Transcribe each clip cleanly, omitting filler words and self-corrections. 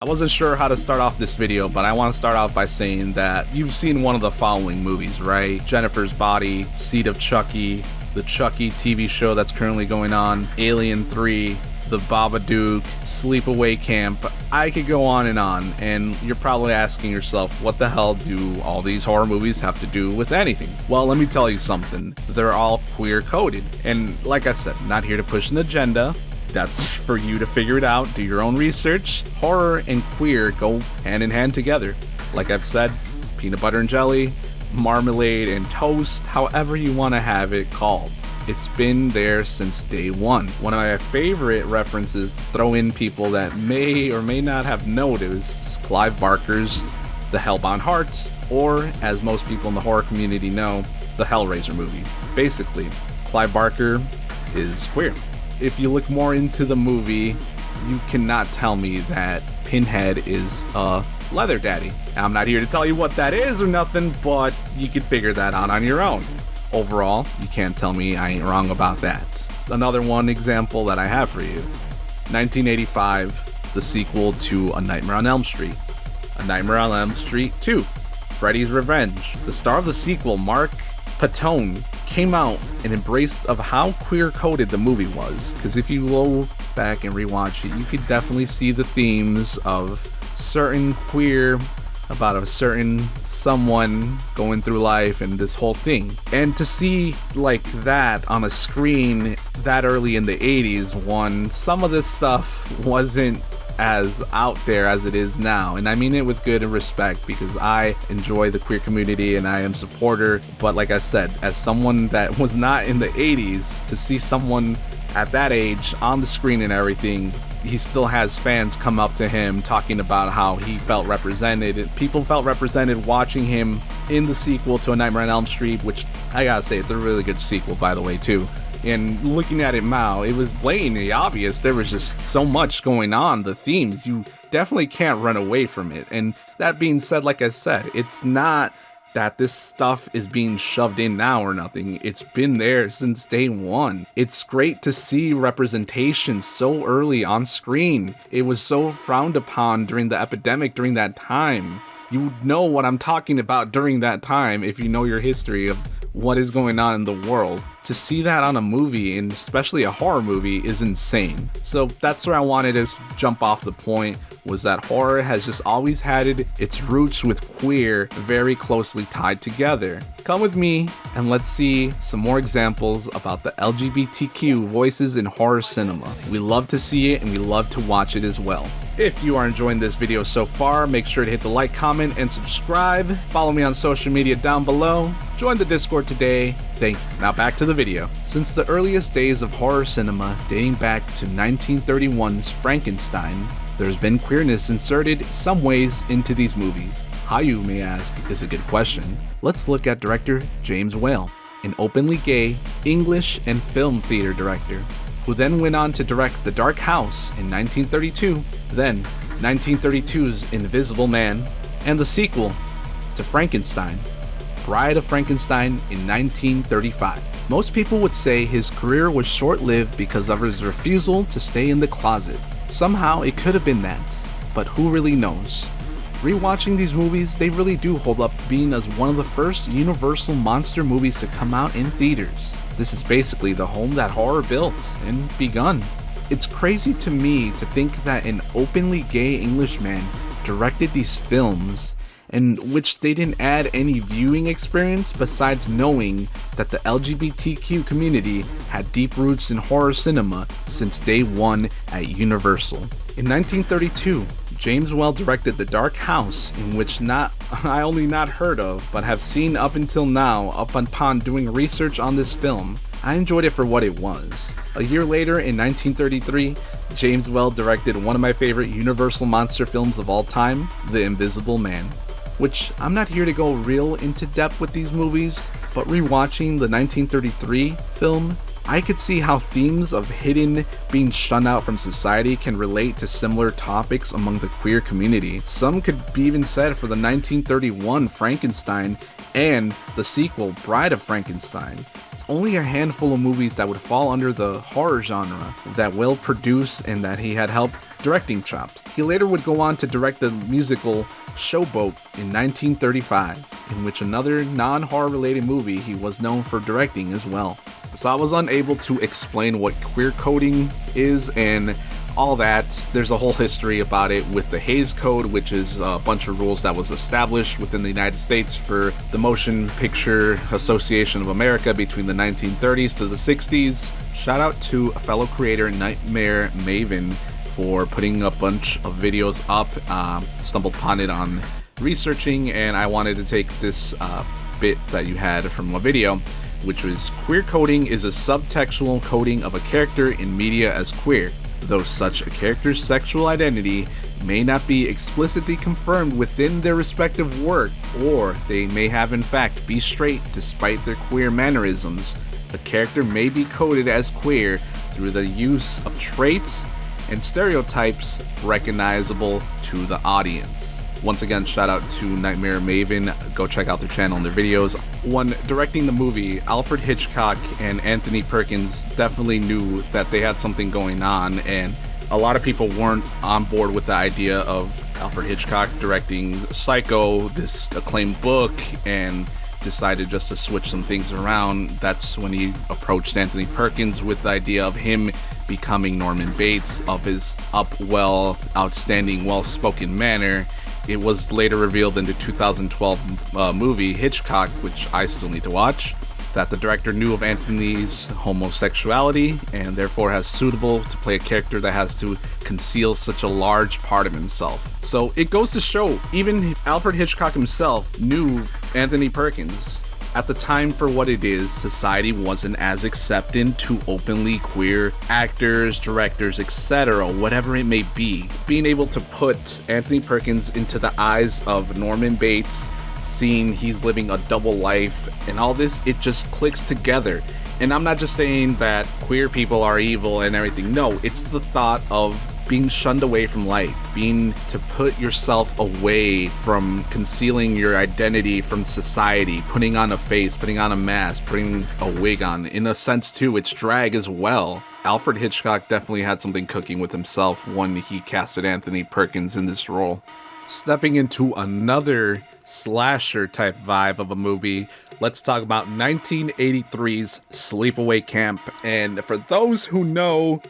I wasn't sure how to start off this video, but I want to start off by saying that you've seen one of the following movies, right? Jennifer's Body, Seed of Chucky, the Chucky TV show that's currently going on, Alien 3, The Babadook, Sleepaway Camp. I could go on, and you're probably asking yourself, what the hell do all these horror movies have to do with anything? Well, let me tell you something. They're all queer-coded, and like I said, not here to push an agenda. That's for you to figure it out, do your own research. Horror and queer go hand in hand together. Like I've said, peanut butter and jelly, marmalade and toast, however you want to have it called. It's been there since day one. One of my favorite references to throw in people that may or may not have noticed is Clive Barker's The Hellbound Heart, or as most people in the horror community know, the Hellraiser movie. Basically, Clive Barker is queer. If you look more into the movie, you cannot tell me that Pinhead is a leather daddy. I'm not here to tell you what that is or nothing, but you can figure that out on your own. Overall, you can't tell me I ain't wrong about that. Another one example that I have for you. 1985, the sequel to A Nightmare on Elm Street. A Nightmare on Elm Street 2, Freddy's Revenge. The star of the sequel, Mark Patone, came out and embraced of how queer-coded the movie was, because if you go back and rewatch it, you could definitely see the themes of certain queer, about a certain someone going through life and this whole thing. And to see like that on a screen that early in the 80s, some of this stuff wasn't as out there as it is now, and I mean it with good respect because I enjoy the queer community and I am supporter. But like I said, as someone that was not in the 80s, to see someone at that age on the screen and everything, he still has fans come up to him talking about how he felt represented, and people felt represented watching him in the sequel to A Nightmare on Elm Street, which I gotta say, it's a really good sequel, by the way, too. And looking at it now, it was blatantly obvious there was just so much going on, the themes, you definitely can't run away from it. And that being said, like I said, it's not that this stuff is being shoved in now or nothing. It's been there since day one. It's great to see representation so early on screen. It was so frowned upon during the epidemic during that time. You know what I'm talking about during that time if you know your history of what is going on in the world. To see that on a movie, and especially a horror movie, is insane. So that's where I wanted to jump off the point, was that horror has just always had its roots with queer very closely tied together. Come with me and let's see some more examples about the LGBTQ voices in horror cinema. We love to see it and we love to watch it as well. If you are enjoying this video so far, make sure to hit the like, comment, and subscribe. Follow me on social media down below. Join the Discord today. Thank you. Now back to the video. Since the earliest days of horror cinema, dating back to 1931's Frankenstein, there's been queerness inserted some ways into these movies. How, you may ask, is a good question. Let's look at director James Whale, an openly gay English and film theater director, who then went on to direct The Dark House in 1932, then 1932's Invisible Man, and the sequel to Frankenstein, Bride of Frankenstein in 1935. Most people would say his career was short-lived because of his refusal to stay in the closet. Somehow it could have been that, but who really knows? Rewatching these movies, they really do hold up being as one of the first Universal monster movies to come out in theaters. This is basically the home that horror built and begun. It's crazy to me to think that an openly gay Englishman directed these films, in which they didn't add any viewing experience besides knowing that the LGBTQ community had deep roots in horror cinema since day one at Universal. In 1932, James Whale directed The Dark House, in which I only not heard of, but have seen up until now up upon doing research on this film. I enjoyed it for what it was. A year later, in 1933, James Whale directed one of my favorite Universal monster films of all time, The Invisible Man. Which, I'm not here to go real into depth with these movies, but rewatching the 1933 film, I could see how themes of hidden, being shunned out from society can relate to similar topics among the queer community. Some could be even said for the 1931 Frankenstein and the sequel, Bride of Frankenstein. It's only a handful of movies that would fall under the horror genre that Will produced and that he had help directing chops. He later would go on to direct the musical Showboat in 1935, in which another non-horror related movie he was known for directing as well. So I was unable to explain what queer coding is and all that. There's a whole history about it with the Hays Code, which is a bunch of rules that was established within the United States for the Motion Picture Association of America between the 1930s to the 60s. Shout out to a fellow creator, Nightmare Mavin, for putting a bunch of videos up. Stumbled upon it on researching, and I wanted to take this bit that you had from a video, which was: queer coding is a subtextual coding of a character in media as queer, though such a character's sexual identity may not be explicitly confirmed within their respective work, or they may have in fact be straight despite their queer mannerisms. A character may be coded as queer through the use of traits and stereotypes recognizable to the audience. Once again, shout out to Nightmare Mavin. Go check out their channel and their videos. When directing the movie, Alfred Hitchcock and Anthony Perkins definitely knew that they had something going on, and a lot of people weren't on board with the idea of Alfred Hitchcock directing Psycho, this acclaimed book, and decided just to switch some things around. That's when he approached Anthony Perkins with the idea of him becoming Norman Bates, of his outstanding, well-spoken manner. It was later revealed in the 2012 movie Hitchcock, which I still need to watch, that the director knew of Anthony's homosexuality and therefore has suitable to play a character that has to conceal such a large part of himself. So it goes to show, even Alfred Hitchcock himself knew Anthony Perkins. At the time, for what it is, society wasn't as accepting to openly queer actors, directors, etc., whatever it may be. Being able to put Anthony Perkins into the eyes of Norman Bates, seeing he's living a double life and all this, it just clicks together. And I'm not just saying that queer people are evil and everything. No, it's the thought of being shunned away from light, being to put yourself away from concealing your identity from society, putting on a face, putting on a mask, putting a wig on. In a sense too, it's drag as well. Alfred Hitchcock definitely had something cooking with himself when he casted Anthony Perkins in this role. Stepping into another slasher type vibe of a movie, let's talk about 1983's Sleepaway Camp. And for those who know,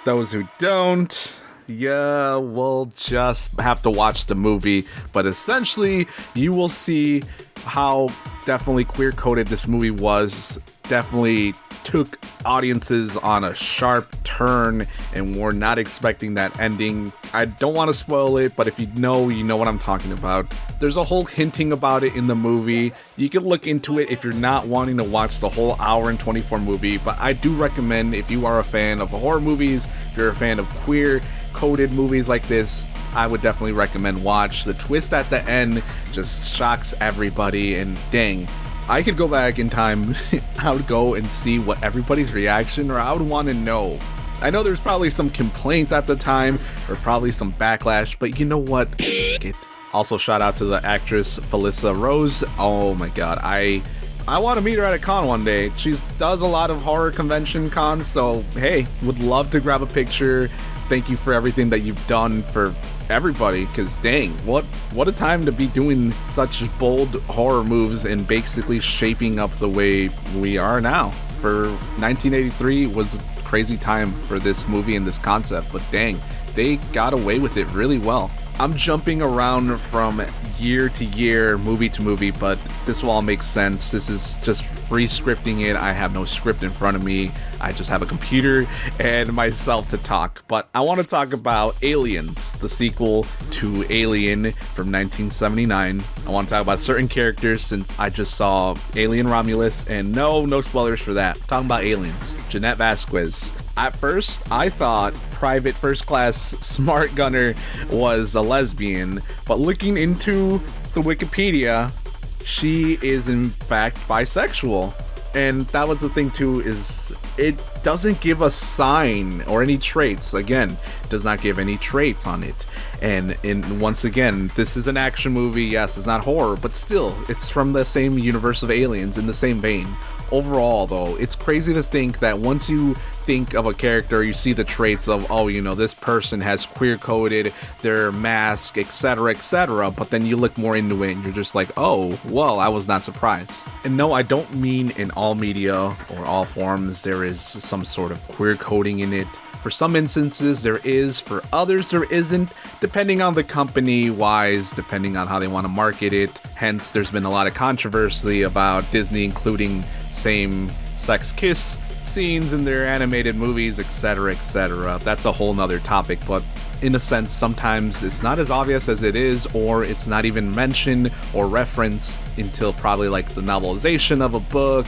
those who don't, yeah, we'll just have to watch the movie. But essentially, you will see how definitely queer-coded this movie was. Definitely took audiences on a sharp turn, and we're not expecting that ending. I don't want to spoil it, but if you know what I'm talking about. There's a whole hinting about it in the movie. You can look into it if you're not wanting to watch the whole hour and 24 movie, but I do recommend, if you are a fan of horror movies, if you're a fan of queer coded movies like this, I would definitely recommend watch. The twist at the end just shocks everybody, and dang, I could go back in time. I would go and see what everybody's reaction, or I would want to know. I know there's probably some complaints at the time, or probably some backlash, but you know what? It. Also, shout out to the actress Felissa Rose. Oh my god, I want to meet her at a con one day. She does a lot of horror convention cons, so hey, would love to grab a picture. Thank you for everything that you've done for everybody, because dang, what a time to be doing such bold horror moves and basically shaping up the way we are now. For 1983 was a crazy time for this movie and this concept, but dang, they got away with it really well. I'm jumping around from year to year, movie to movie, but this will all make sense. This is just free scripting it. I have no script in front of me. I just have a computer and myself to talk. But I want to talk about Aliens, the sequel to Alien from 1979. I want to talk about certain characters since I just saw Alien Romulus, and no spoilers for that. I'm talking about Aliens. Jeanette Vasquez. At first, I thought Private First Class Smart Gunner was a lesbian, but looking into the Wikipedia, she is in fact bisexual. And that was the thing too, is it doesn't give a sign or any traits. Again, does not give any traits on it. And once again, this is an action movie. Yes, it's not horror, but still, it's from the same universe of Aliens, in the same vein. Overall, though, it's crazy to think that once you think of a character, you see the traits of, oh, this person has queer coded their mask, etc., but then you look more into it and you're just like, oh, well, I was not surprised. And no, I don't mean in all media or all forms there is some sort of queer coding in it. For some instances there is, for others there isn't, depending on the company wise, depending on how they want to market it. Hence, there's been a lot of controversy about Disney including same-sex kiss scenes in their animated movies, etc. That's a whole nother topic, but in a sense, sometimes it's not as obvious as it is, or it's not even mentioned or referenced until probably like the novelization of a book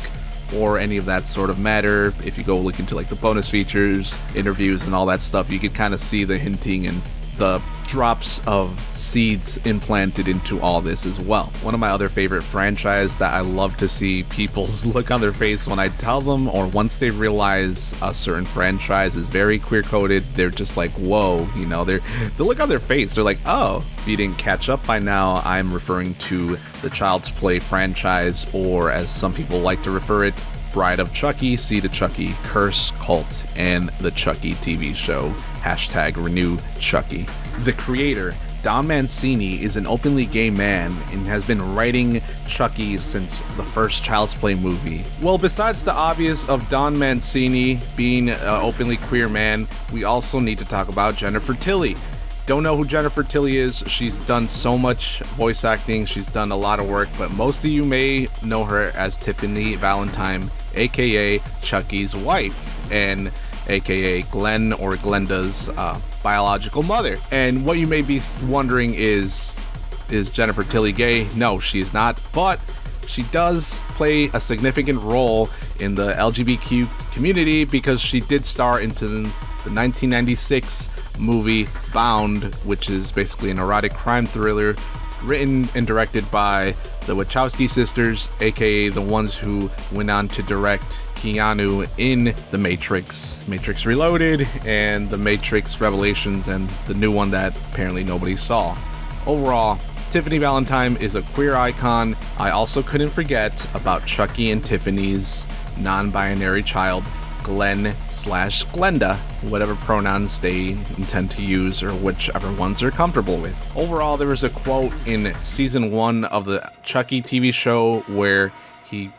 or any of that sort of matter. If you go look into like the bonus features, interviews, and all that stuff, you could kind of see the hinting and the drops of seeds implanted into all this as well. One of my other favorite franchise that I love to see people's look on their face when I tell them, or once they realize a certain franchise is very queer coded, they're just like, whoa, the look on their face, they're like, oh. If you didn't catch up by now, I'm referring to the Child's Play franchise, or as some people like to refer it, Bride of Chucky, Seed of Chucky, Curse, Cult, and the Chucky TV show, #Renew Chucky. The creator, Don Mancini, is an openly gay man and has been writing Chucky since the first Child's Play movie. Well, besides the obvious of Don Mancini being an openly queer man, we also need to talk about Jennifer Tilly. Don't know who Jennifer Tilly is. She's done so much voice acting. She's done a lot of work, but most of you may know her as Tiffany Valentine, aka Chucky's wife, and aka Glenn or Glenda's biological mother. And what you may be wondering is Jennifer Tilly gay? No, she is not, but she does play a significant role in the LGBTQ community because she did star into the 1996 movie Bound, which is basically an erotic crime thriller written and directed by the Wachowski sisters, aka the ones who went on to direct Keanu in The Matrix Reloaded, and The Matrix Revelations, and the new one that apparently nobody saw. Overall, Tiffany Valentine is a queer icon. I also couldn't forget about Chucky and Tiffany's non-binary child, Glenn/Glenda, whatever pronouns they intend to use or whichever ones they're comfortable with. Overall, there was a quote in season 1 of the Chucky TV show where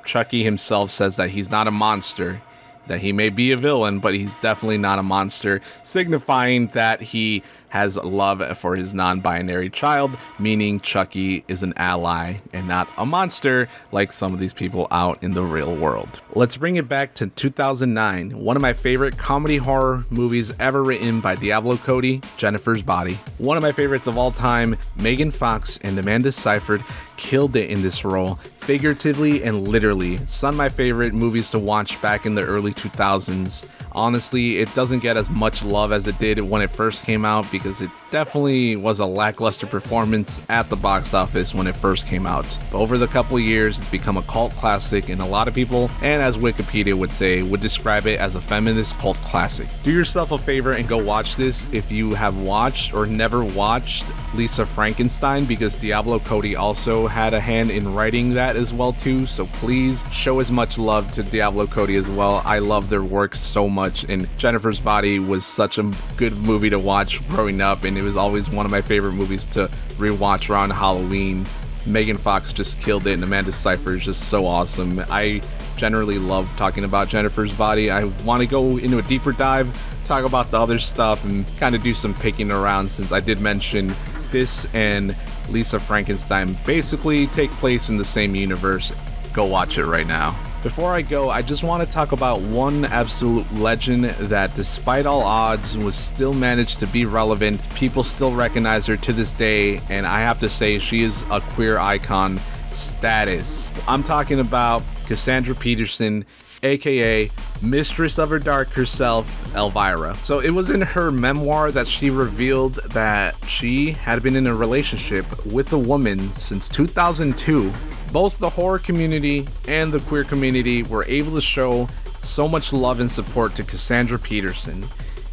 Chucky himself says that he's not a monster, that he may be a villain, but he's definitely not a monster, signifying that he has love for his non-binary child, meaning Chucky is an ally and not a monster like some of these people out in the real world. Let's bring it back to 2009, one of my favorite comedy horror movies ever written by Diablo Cody, Jennifer's Body. One of my favorites of all time, Megan Fox and Amanda Seyfried killed it in this role, figuratively and literally. Some of my favorite movies to watch back in the early 2000s. Honestly, it doesn't get as much love as it did when it first came out because it definitely was a lackluster performance at the box office when it first came out. But over the couple of years, it's become a cult classic, and a lot of people, and as Wikipedia would say, would describe it as a feminist cult classic. Do yourself a favor and go watch this if you have watched or never watched Lisa Frankenstein, because Diablo Cody also had a hand in writing that as well too, so please show as much love to Diablo Cody as well. I love their work so much, and Jennifer's Body was such a good movie to watch growing up, and it was always one of my favorite movies to rewatch around Halloween. Megan Fox just killed it, and Amanda Seyfried is just so awesome. I generally love talking about Jennifer's Body. I want to go into a deeper dive, talk about the other stuff, and kind of do some picking around, since I did mention this and Lisa Frankenstein basically take place in the same universe. Go watch it right now. Before I go, I just want to talk about one absolute legend that, despite all odds, was still managed to be relevant. People still recognize her to this day, and I have to say she is a queer icon status. I'm talking about Cassandra Peterson, aka Mistress of her Dark herself, Elvira. So it was in her memoir that she revealed that she had been in a relationship with a woman since 2002. Both the horror community and the queer community were able to show so much love and support to Cassandra Peterson.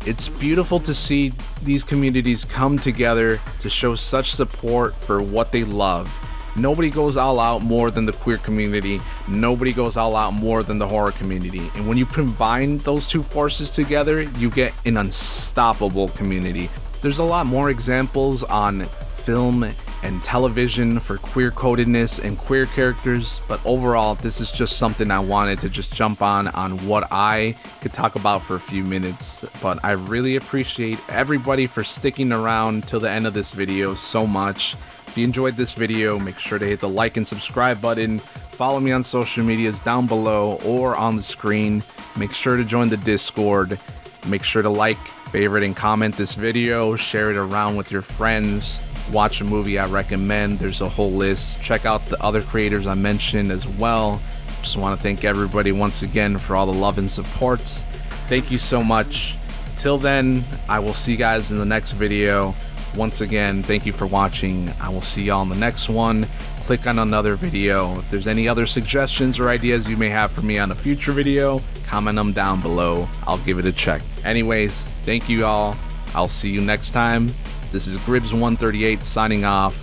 It's beautiful to see these communities come together to show such support for what they love. Nobody goes all out more than the queer community. Nobody goes all out more than the horror community. And when you combine those two forces together, you get an unstoppable community. There's a lot more examples on film and television for queer codedness and queer characters, but overall this is just something I wanted to just jump on what I could talk about for a few minutes. But I really appreciate everybody for sticking around till the end of this video so much. If you enjoyed this video, make sure to hit the like and subscribe button. Follow me on social medias down below or on the screen. Make sure to join the Discord. Make sure to like, favorite, and comment this video. Share it around with your friends. Watch a movie I recommend. There's a whole list. Check out the other creators I mentioned as well. Just want to thank everybody once again for all the love and support. Thank you so much. Till then, I will see you guys in the next video. Once again, thank you for watching. I will see y'all in the next one. Click on another video. If there's any other suggestions or ideas you may have for me on a future video, comment them down below. I'll give it a check. Anyways, thank you all. I'll see you next time. This is Gribbs138 signing off.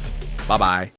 Bye-bye.